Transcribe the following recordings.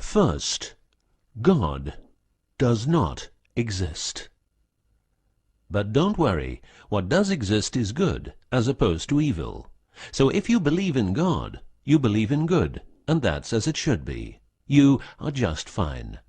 First, God does not exist. But don't worry, what does exist is good, as opposed to evil. So if you believe in God, you believe in good, and that's as it should be. You are just fine.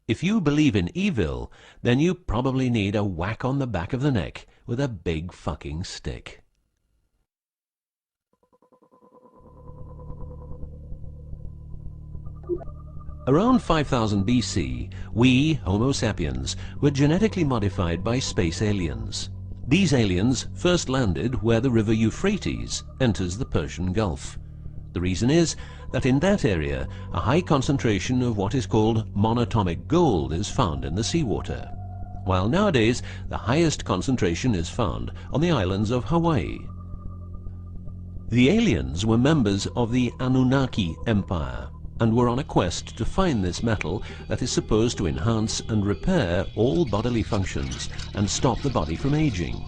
If you believe in evil, then you probably need a whack on the back of the neck with a big fucking stick. Around 5000 BC, we, Homo sapiens, were genetically modified by space aliens. These aliens first landed where the river Euphrates enters the Persian Gulf. The reason is that in that area, a high concentration of what is called monatomic gold is found in the seawater, while nowadays the highest concentration is found on the islands of Hawaii. The aliens were members of the Anunnaki Empire, and were on a quest to find this metal that is supposed to enhance and repair all bodily functions and stop the body from aging.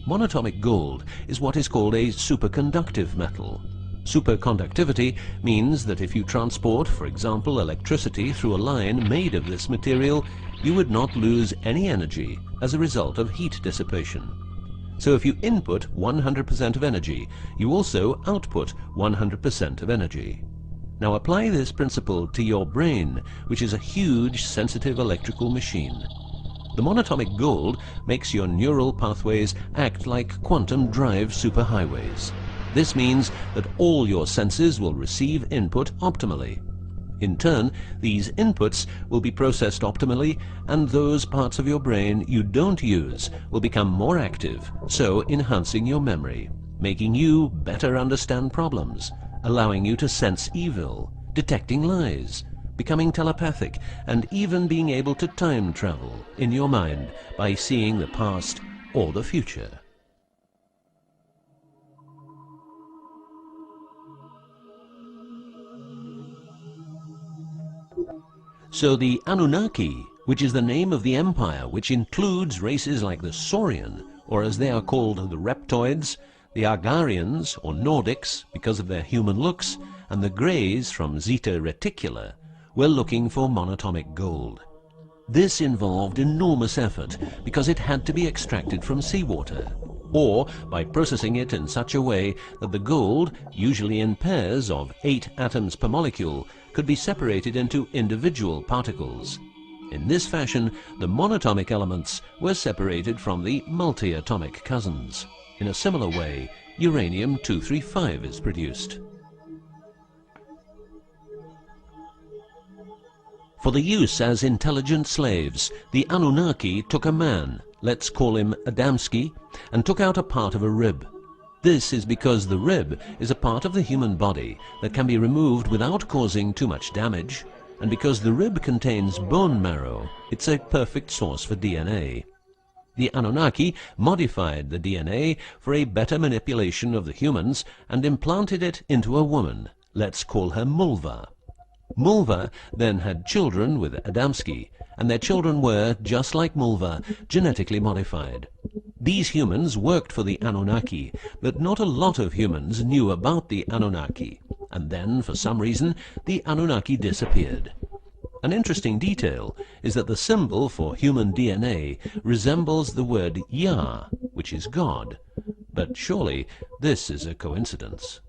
Monatomic gold is what is called a superconductive metal. Superconductivity means that if you transport, for example, electricity through a line made of this material, you would not lose any energy as a result of heat dissipation. So if you input 100% of energy, you also output 100% of energy. Now apply this principle to your brain, which is a huge, sensitive electrical machine. The monatomic gold makes your neural pathways act like quantum drive superhighways. This means that all your senses will receive input optimally. In turn, these inputs will be processed optimally, and those parts of your brain you don't use will become more active, so enhancing your memory, making you better understand problems, allowing you to sense evil, detecting lies, becoming telepathic, and even being able to time travel in your mind by seeing the past or the future. So the Anunnaki, which is the name of the empire which includes races like the Saurian, or as they are called the Reptoids, the Argarians, or Nordics, because of their human looks, and the Greys from Zeta Reticula, were looking for monatomic gold. This involved enormous effort because it had to be extracted from seawater, or by processing it in such a way that the gold, usually in pairs of 8 atoms per molecule, could be separated into individual particles. In this fashion, the monatomic elements were separated from the multi-atomic cousins. In a similar way, uranium-235 is produced. For the use as intelligent slaves, the Anunnaki took a man, let's call him Adamski, and took out a part of a rib. This is because the rib is a part of the human body that can be removed without causing too much damage, and because the rib contains bone marrow, it's a perfect source for DNA. The Anunnaki modified the DNA for a better manipulation of the humans and implanted it into a woman, let's call her Mulva. Mulva then had children with Adamski, and their children were, just like Mulva, genetically modified. These humans worked for the Anunnaki, but not a lot of humans knew about the Anunnaki, and then, for some reason, the Anunnaki disappeared. An interesting detail is that the symbol for human DNA resembles the word Yah, which is God, but surely this is a coincidence.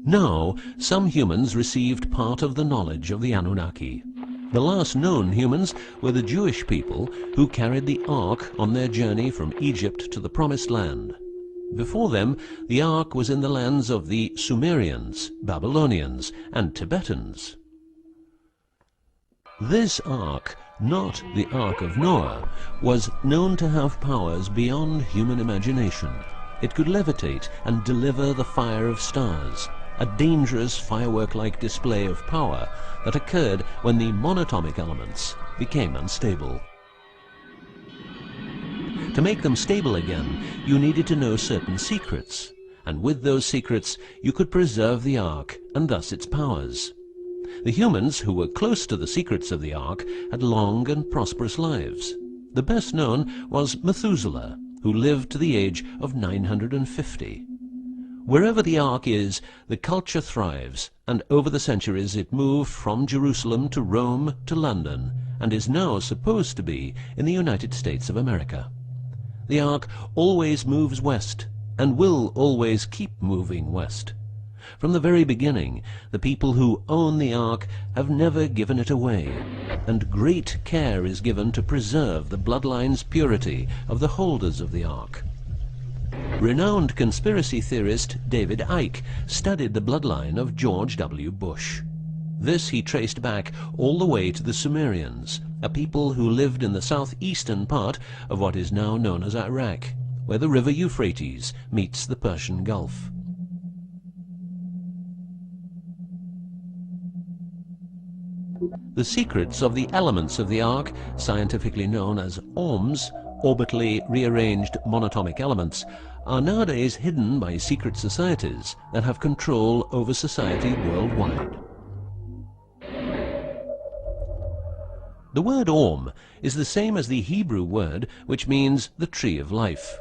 Now, some humans received part of the knowledge of the Anunnaki. The last known humans were the Jewish people who carried the Ark on their journey from Egypt to the Promised Land. Before them, the Ark was in the lands of the Sumerians, Babylonians, and Tibetans. This Ark, not the Ark of Noah, was known to have powers beyond human imagination. It could levitate and deliver the fire of stars, a dangerous firework-like display of power that occurred when the monatomic elements became unstable. To make them stable again, you needed to know certain secrets, and with those secrets you could preserve the Ark and thus its powers. The humans who were close to the secrets of the Ark had long and prosperous lives. The best known was Methuselah, who lived to the age of 950. Wherever the Ark is, the culture thrives, and over the centuries it moved from Jerusalem to Rome to London, and is now supposed to be in the United States of America. The Ark always moves west, and will always keep moving west. From the very beginning, the people who own the Ark have never given it away, and great care is given to preserve the bloodline's purity of the holders of the Ark. Renowned conspiracy theorist David Icke studied the bloodline of George W. Bush. This he traced back all the way to the Sumerians, a people who lived in the southeastern part of what is now known as Iraq, where the river Euphrates meets the Persian Gulf. The secrets of the elements of the Ark, scientifically known as ohms, orbitally rearranged monatomic elements, are nowadays hidden by secret societies that have control over society worldwide. The word ohm is the same as the Hebrew word which means the tree of life.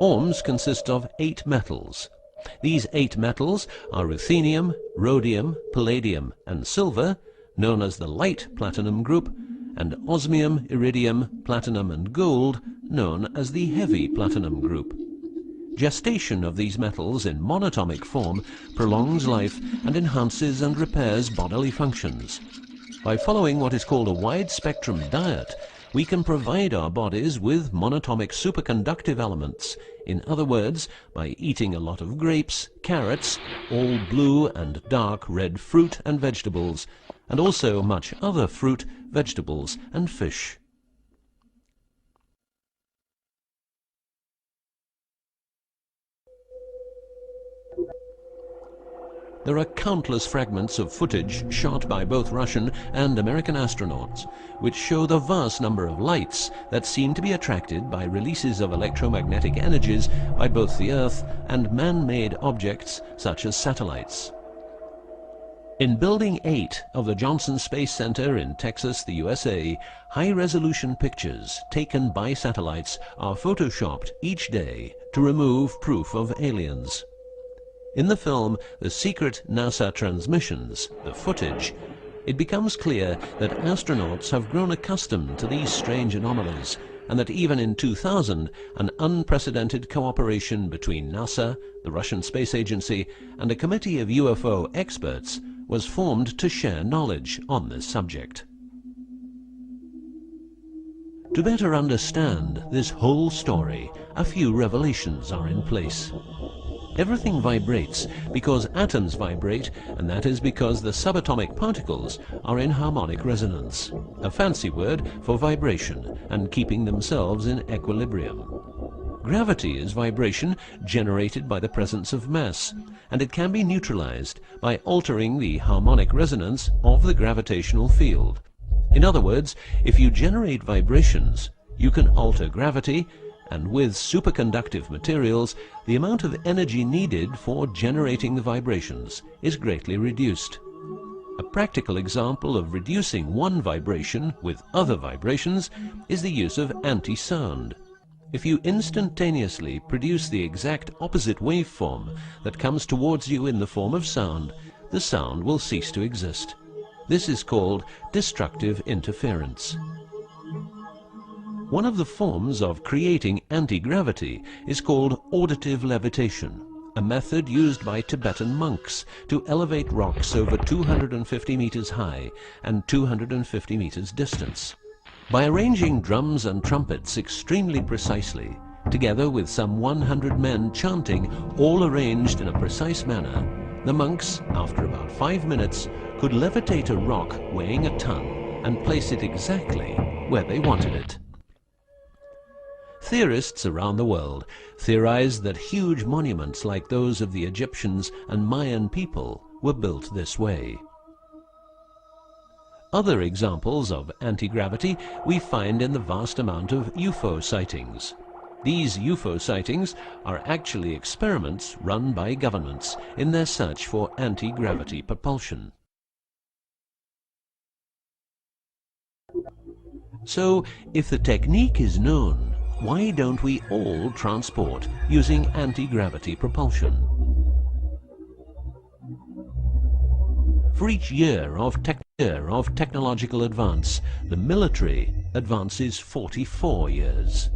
Ohms consist of 8 metals. These 8 metals are ruthenium, rhodium, palladium, and silver, known as the light platinum group, and osmium, iridium, platinum, and gold, known as the heavy platinum group. Gestation of these metals in monatomic form prolongs life and enhances and repairs bodily functions. By following what is called a wide-spectrum diet, we can provide our bodies with monatomic superconductive elements. In other words, by eating a lot of grapes, carrots, all blue and dark red fruit and vegetables, and also much other fruit, vegetables, and fish. There are countless fragments of footage shot by both Russian and American astronauts, which show the vast number of lights that seem to be attracted by releases of electromagnetic energies by both the Earth and man-made objects such as satellites. In Building 8 of the Johnson Space Center in Texas, the USA, high-resolution pictures taken by satellites are photoshopped each day to remove proof of aliens. In the film The Secret NASA Transmissions, the footage, it becomes clear that astronauts have grown accustomed to these strange anomalies, and that even in 2000, an unprecedented cooperation between NASA, the Russian Space Agency, and a committee of UFO experts was formed to share knowledge on this subject. To better understand this whole story, a few revelations are in place. Everything vibrates because atoms vibrate, and that is because the subatomic particles are in harmonic resonance, a fancy word for vibration and keeping themselves in equilibrium. Gravity is vibration generated by the presence of mass, and it can be neutralized by altering the harmonic resonance of the gravitational field. In other words, if you generate vibrations, you can alter gravity, and with superconductive materials, the amount of energy needed for generating the vibrations is greatly reduced. A practical example of reducing one vibration with other vibrations is the use of anti-sound. If you instantaneously produce the exact opposite waveform that comes towards you in the form of sound, the sound will cease to exist. This is called destructive interference. One of the forms of creating anti-gravity is called auditive levitation, a method used by Tibetan monks to elevate rocks over 250 meters high and 250 meters distance. By arranging drums and trumpets extremely precisely, together with some 100 men chanting, all arranged in a precise manner, the monks, after about 5 minutes, could levitate a rock weighing a ton and place it exactly where they wanted it. Theorists around the world theorized that huge monuments like those of the Egyptians and Mayan people were built this way. Other examples of anti-gravity we find in the vast amount of UFO sightings. These UFO sightings are actually experiments run by governments in their search for anti-gravity propulsion. So, if the technique is known, why don't we all transport using anti-gravity propulsion? For each year of technological advance, the military advances 44 years.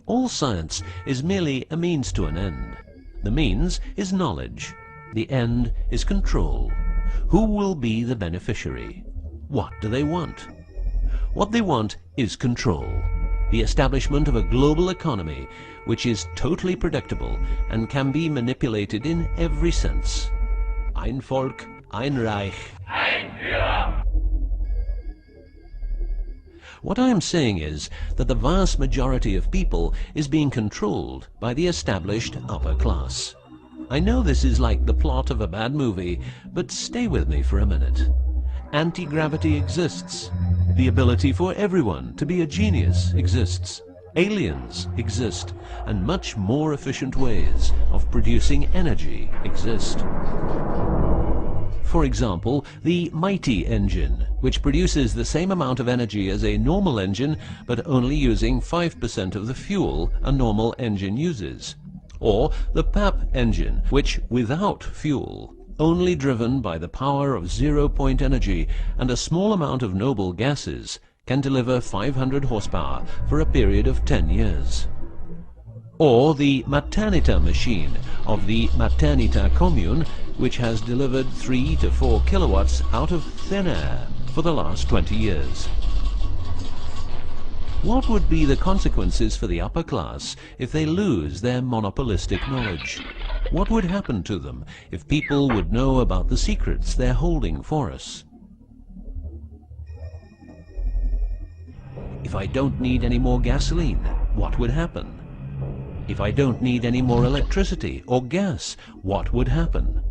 All science is merely a means to an end. The means is knowledge. The end is control. Who will be the beneficiary? What do they want? What they want is control. The establishment of a global economy which is totally predictable and can be manipulated in every sense. Ein Volk, ein Reich, ein Führer. What I am saying is that the vast majority of people is being controlled by the established upper class. I know this is like the plot of a bad movie, but stay with me for a minute. Anti-gravity exists. The ability for everyone to be a genius exists. Aliens exist, and much more efficient ways of producing energy exist. For example, the mighty engine, which produces the same amount of energy as a normal engine, but only using 5% of the fuel a normal engine uses. Or the PAP engine, which, without fuel, only driven by the power of zero-point energy and a small amount of noble gases, can deliver 500 horsepower for a period of 10 years. Or the Maternita machine of the Maternita commune, which has delivered 3 to 4 kilowatts out of thin air for the last 20 years. What would be the consequences for the upper class if they lose their monopolistic knowledge? What would happen to them if people would know about the secrets they're holding for us? If I don't need any more gasoline, what would happen? If I don't need any more electricity or gas, what would happen?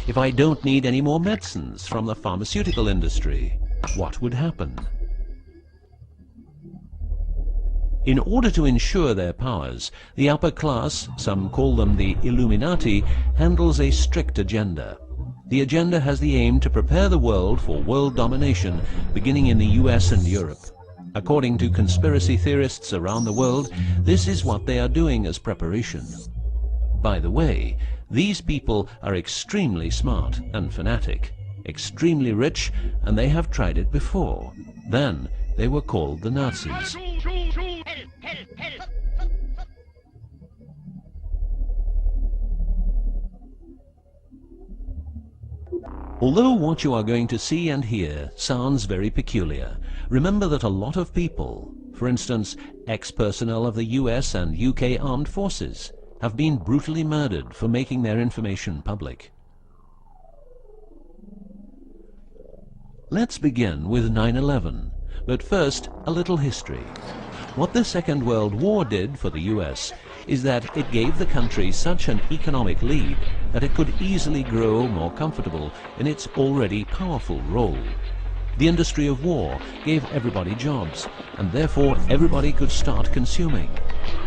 If I don't need any more medicines from the pharmaceutical industry, what would happen? In order to ensure their powers, the upper class, some call them the Illuminati, handles a strict agenda. The agenda has the aim to prepare the world for world domination, beginning in the US and Europe. According to conspiracy theorists around the world, this is what they are doing as preparation. By the way, these people are extremely smart and fanatic, extremely rich, and they have tried it before. Then they were called the Nazis. Although what you are going to see and hear sounds very peculiar, remember that a lot of people, for instance, ex-personnel of the US and UK armed forces, have been brutally murdered for making their information public. Let's begin with 9/11, but first a little history. What the Second World War did for the US is that it gave the country such an economic lead that it could easily grow more comfortable in its already powerful role. The industry of war gave everybody jobs, and therefore everybody could start consuming.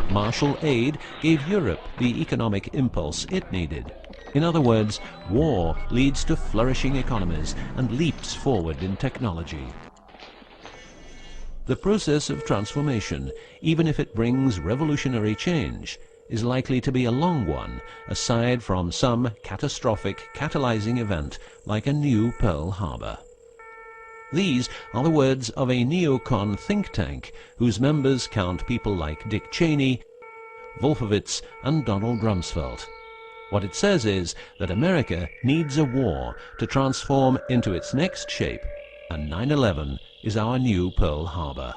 Marshall aid gave Europe the economic impulse it needed. In other words, war leads to flourishing economies and leaps forward in technology. The process of transformation, even if it brings revolutionary change, is likely to be a long one, aside from some catastrophic catalyzing event like a new Pearl Harbor. These are the words of a neocon think tank whose members count people like Dick Cheney, Wolfowitz, and Donald Rumsfeld. What it says is that America needs a war to transform into its next shape, and 9/11 is our new Pearl Harbor.